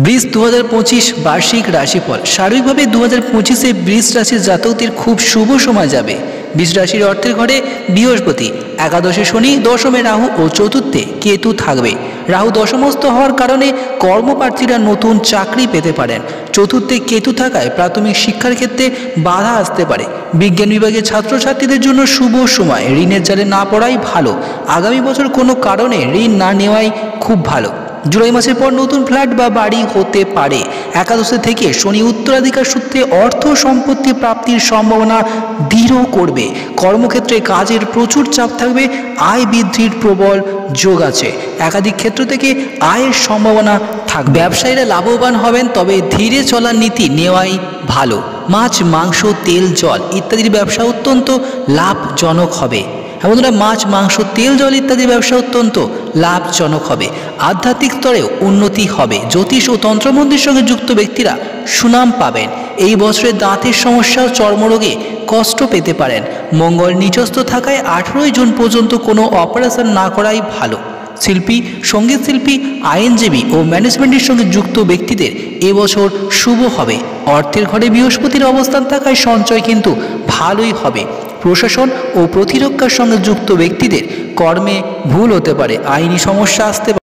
বৃষ 2025 বার্ষিক রাশিফল। সার্বিকভাবে 2025-এ বৃষ রাশির জাতকদের খুব শুভ সময় যাবে। বৃষ রাশির অর্থের ঘরে বৃহস্পতি, একাদশে শনি, দশমে রাহু ও চতুর্থে কেতু থাকবে। রাহু দশমস্থ হওয়ার কারণে কর্মপ্রার্থীরা নতুন চাকরি পেতে পারেন। চতুর্থে কেতু থাকায় প্রাথমিক শিক্ষার ক্ষেত্রে বাধা আসতে পারে। বিজ্ঞান বিভাগের ছাত্রছাত্রীদের জন্য শুভ সময়। ঋণের জালে না পড়াই ভালো। আগামী বছর কোনো কারণে ঋণ না নেওয়াই খুব ভালো। জুলাই মাসের পর নতুন ফ্ল্যাট বা বাড়ি হতে পারে। একাদশে থেকে শনি উত্তরাধিকার সূত্রে অর্থ সম্পত্তি প্রাপ্তির সম্ভাবনা দৃঢ় করবে। কর্মক্ষেত্রে কাজের প্রচুর চাপ থাকবে। আয় বৃদ্ধির প্রবল যোগ আছে। একাধিক ক্ষেত্র থেকে আয়ের সম্ভাবনা থাকবে। ব্যবসায়ীরা লাভবান হবেন, তবে ধীরে চলার নীতি নেওয়াই ভালো। মাছ, মাংস, তেল, জল ইত্যাদির ব্যবসা অত্যন্ত লাভজনক হবে। বন্ধুরা, মাছ, মাংস, তেল, জল ইত্যাদি ব্যবসা অত্যন্ত লাভজনক হবে। আধ্যাত্মিক স্তরেও উন্নতি হবে। জ্যোতিষ ও তন্ত্রমন্ত্রের সঙ্গে যুক্ত ব্যক্তিরা সুনাম পাবেন। এই বছরে দাঁতের সমস্যা ও চর্মরোগে কষ্ট পেতে পারেন। মঙ্গল নিচস্থ থাকায় 18 জুন পর্যন্ত কোনো অপারেশন না করাই ভালো। শিল্পী, সঙ্গীত শিল্পী, আইনজীবী ও ম্যানেজমেন্টের সঙ্গে যুক্ত ব্যক্তিদের এবছর শুভ হবে। অর্থের ঘরে বৃহস্পতির অবস্থান থাকায় সঞ্চয় কিন্তু ভালোই হবে। প্রশাসন ও প্রতিরক্ষার সঙ্গে যুক্ত ব্যক্তিদের কর্মে ভুল হতে পারে। আইনি সমস্যা আসতে পারে।